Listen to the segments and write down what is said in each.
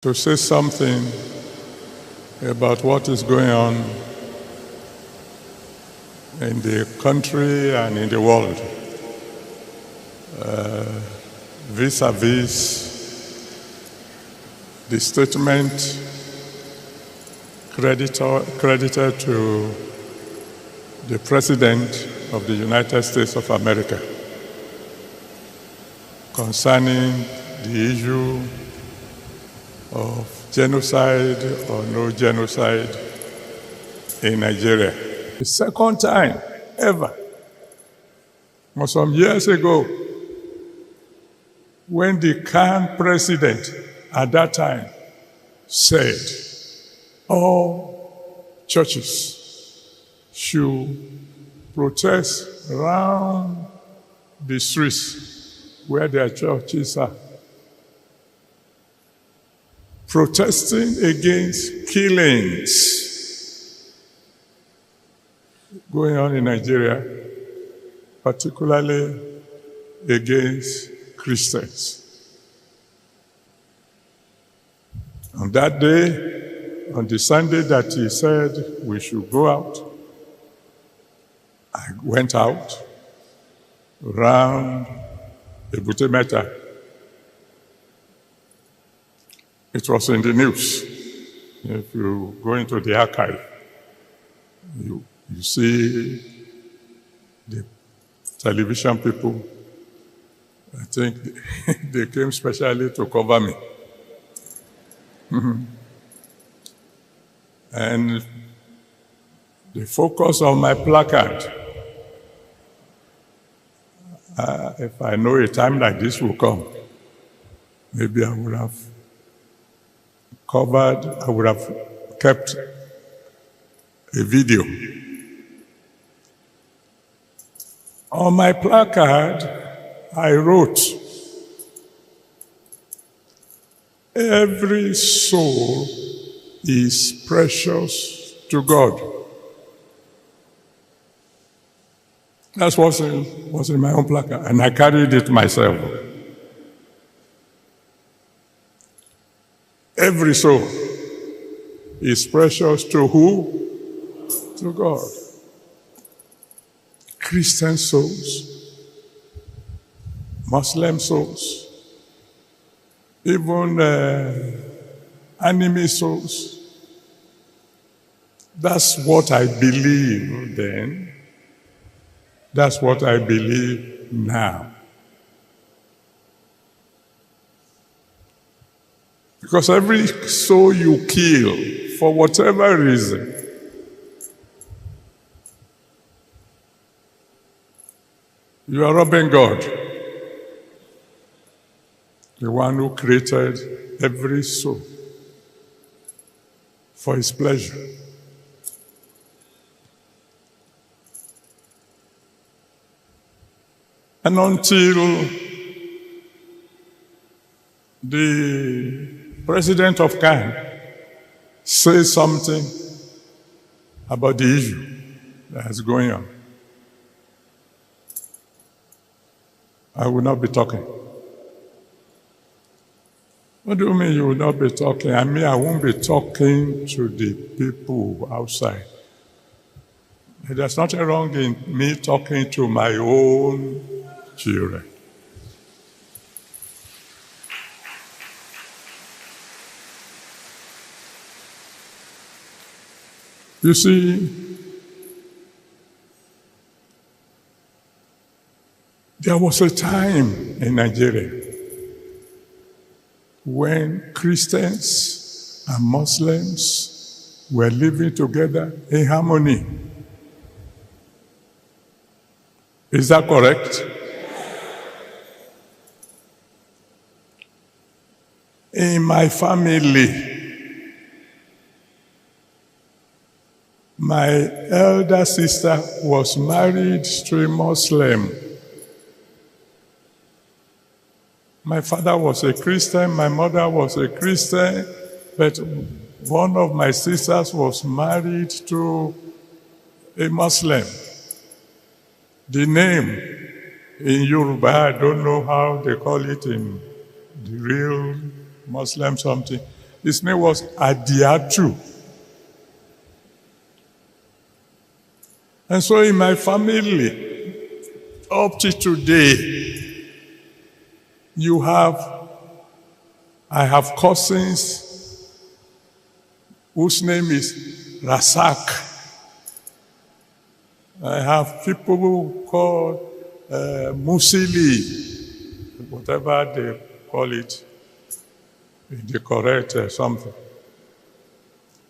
to say something about what is going on in the country and in the world vis-a-vis the statement credited to the President of the United States of America concerning the issue of genocide or no genocide in Nigeria. The second time ever was some years ago when the current president at that time said all churches should protest around the streets where their churches are, protesting against killings going on in Nigeria, particularly against Christians. On that day, on the Sunday that he said we should go out, I went out around Ebute Metta. It was in the news. If you go into the archive, you see the television people. I think they came specially to cover me. And the focus of my placard, if I know a time like this will come, maybe I would have I would have kept a video. On my placard, I wrote, "Every soul is precious to God." That's what was in my own placard, and I carried it myself. Every soul is precious to who? To God. Christian souls, Muslim souls, even enemy souls. That's what I believe then. That's what I believe now. Because every soul you kill, for whatever reason, you are robbing God, the one who created every soul for his pleasure. And until the President of Ghana says something about the issue that's going on, I will not be talking. What do you mean you will not be talking? I mean, I won't be talking to the people outside. There's nothing wrong in me talking to my own children. You see, there was a time in Nigeria when Christians and Muslims were living together in harmony. Is that correct? In my family, my elder sister was married to a Muslim. My father was a Christian, my mother was a Christian, but one of my sisters was married to a Muslim. The name in Yoruba, I don't know how they call it in the real Muslim something, His name was Adiatu. And so in my family, up to today, I have cousins whose name is Rasak. I have people who call Musili, whatever they call it, the correct something,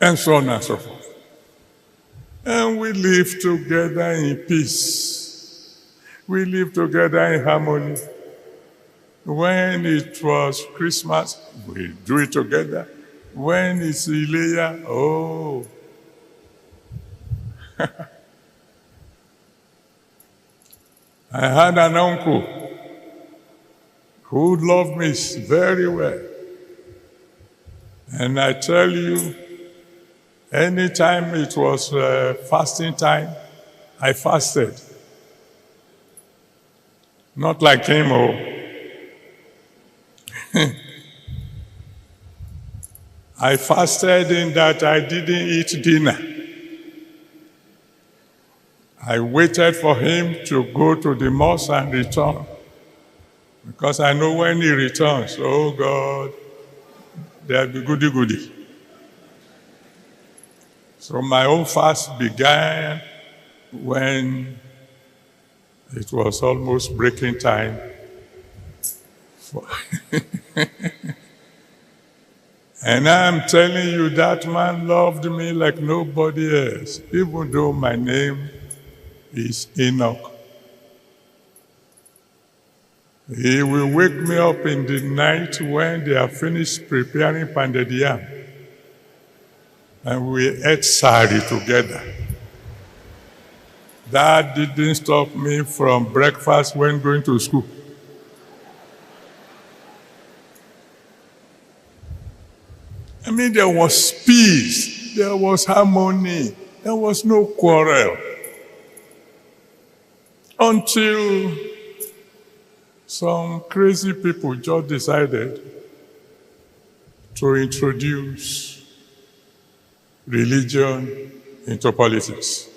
and so on and so forth. And we live together in peace. We live together in harmony. When it was Christmas, we do it together. When it's Ileya, oh. I had an uncle who loved me very well. And I tell you, anytime it was fasting time, I fasted. Not like him, oh. I fasted in that I didn't eat dinner. I waited for him to go to the mosque and return. Because I know when he returns, oh God, there'll be goody-goody. So my own fast began when it was almost breaking time. And I'm telling you, that man loved me like nobody else, even though my name is Enoch. He will wake me up in the night when they are finished preparing pounded yam. And we ate sari together. That didn't stop me from breakfast when going to school. I mean, there was peace, there was harmony, there was no quarrel. Until some crazy people just decided to introduce religion into politics.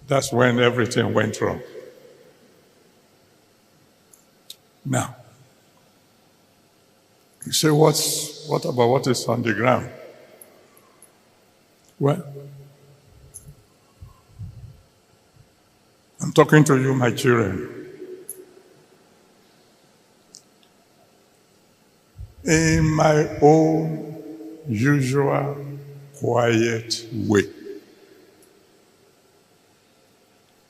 That's when everything went wrong. Now, you say, what about what is on the ground? Well, I'm talking to you, my children. In my own usual quiet way,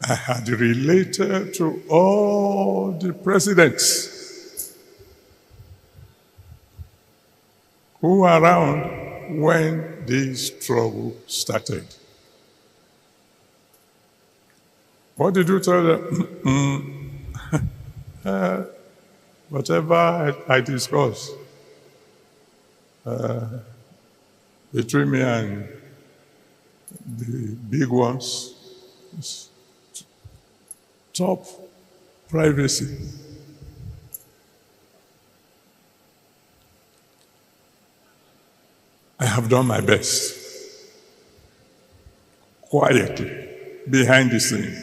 I had related to all the presidents who were around when this trouble started. What did you tell them? Whatever I discussed between me and the big ones, top privacy. I have done my best, quietly, behind the scene.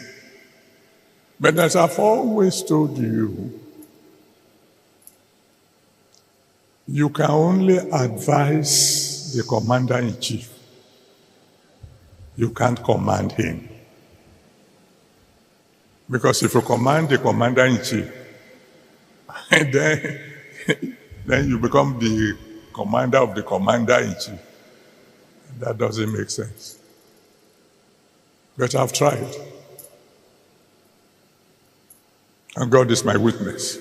But as I've always told you, you can only advise the commander-in-chief. You can't command him. Because if you command the commander-in-chief, then you become the commander of the commander-in-chief. That doesn't make sense. But I've tried. And God is my witness.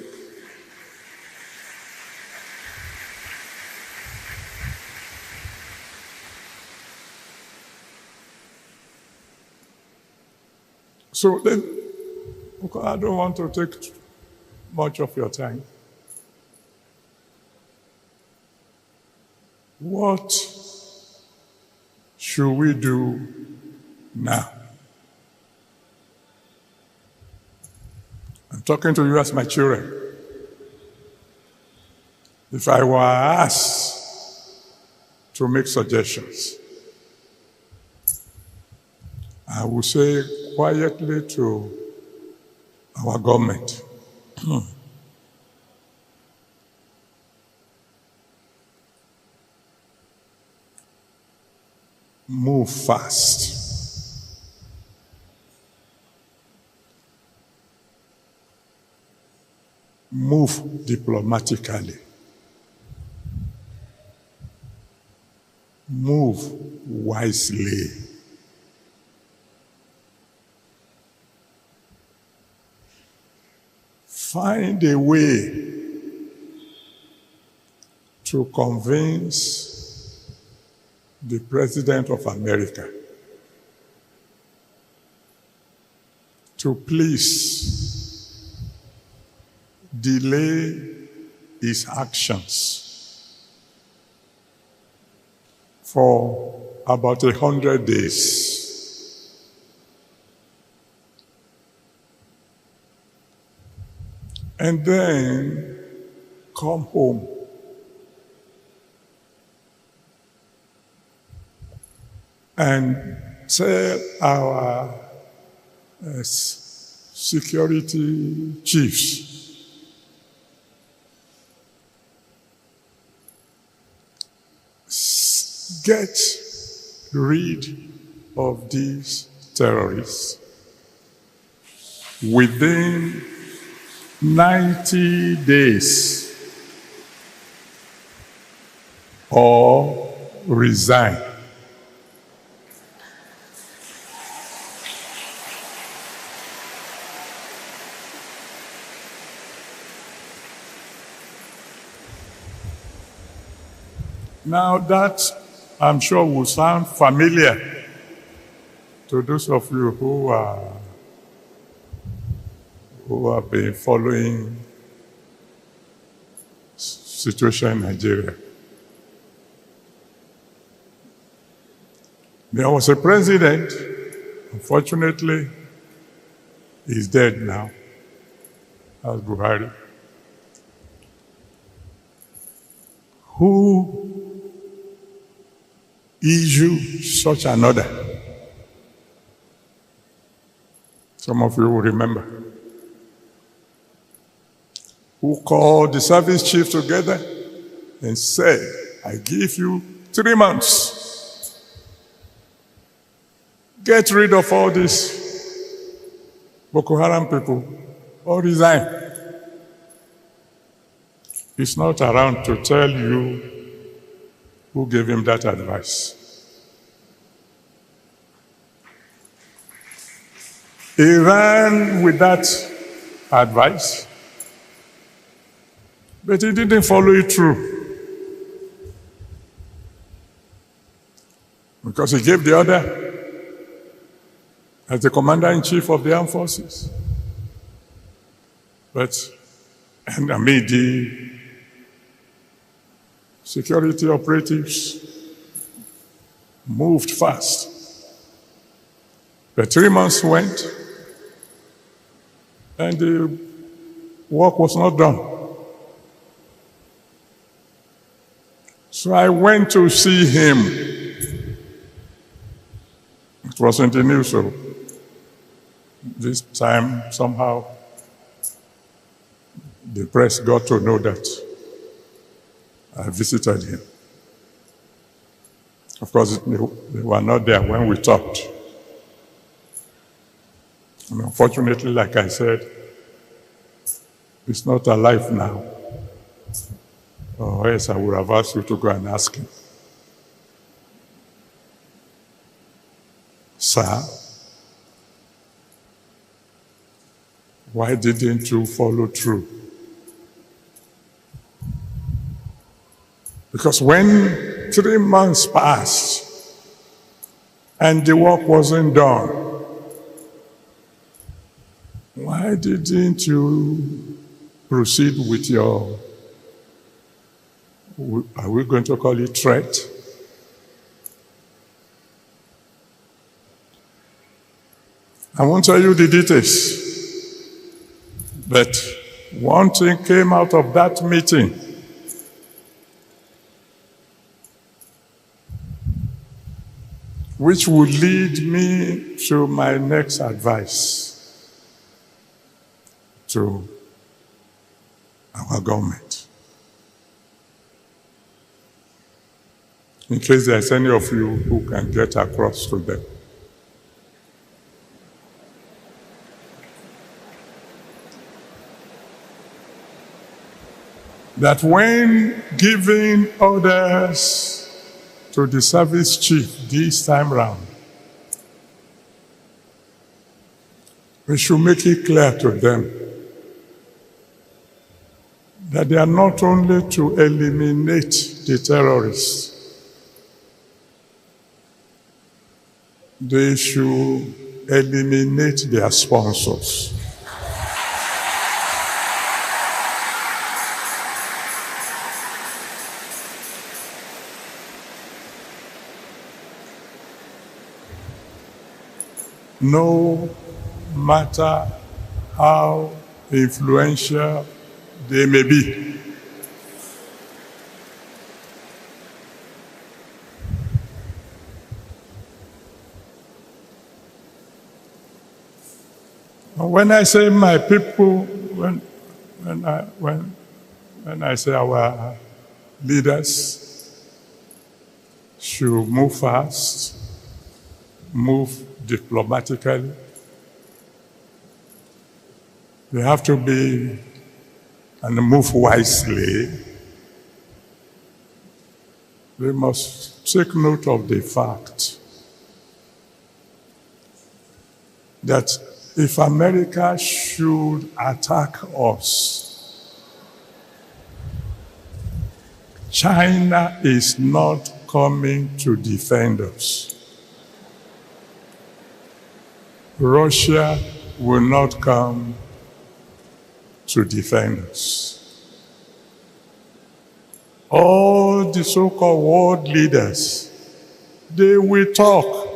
So then, I don't want to take much of your time. What should we do now? I'm talking to you as my children. If I were asked to make suggestions, I would say quietly to our government, move fast. Move diplomatically. Move wisely. Find a way to convince the President of America to please delay his actions for about 100 days. And then come home. And tell our security chiefs get rid of these terrorists within 90 days or resign. Now that, I'm sure, will sound familiar to those of you who have been following situation in Nigeria. There was a president, unfortunately, he's dead now, that's Buhari, who issued such an order. Some of you will remember. Who called the service chief together and said, I give you 3 months. Get rid of all these Boko Haram people or resign. He's not around to tell you who gave him that advice. He ran with that advice, but he didn't follow it through. Because he gave the order as the commander-in-chief of the armed forces. And the security operatives moved fast. But 3 months went, and the work was not done. So I went to see him. It was in the news, so this time somehow the press got to know that I visited him. Of course, they were not there when we talked. And unfortunately, like I said, he's not alive now. Or else I would have asked you to go and ask him. Sir, why didn't you follow through? Because when 3 months passed and the work wasn't done, why didn't you proceed with your, are we going to call it threat? I won't tell you the details, but one thing came out of that meeting which will lead me to my next advice to our government. In case there's any of you who can get across to them. That when giving orders to the service chief this time round, we should make it clear to them that they are not only to eliminate the terrorists, they should eliminate their sponsors. No matter how influential they may be. When I say my people, when I say our leaders should move fast, move diplomatically, they have to be and move wisely. They must take note of the fact that if America should attack us, China is not coming to defend us. Russia will not come to defend us. All the so-called world leaders, they will talk.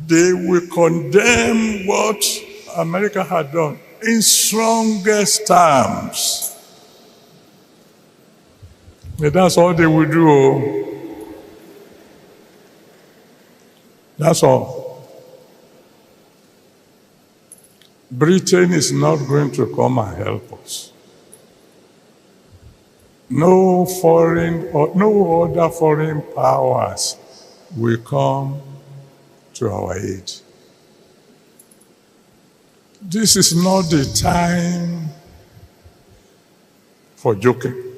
They will condemn what America had done in strongest terms. But that's all they will do. That's all. Britain is not going to come and help us. No foreign or no other foreign powers will come to our aid. This is not the time for joking.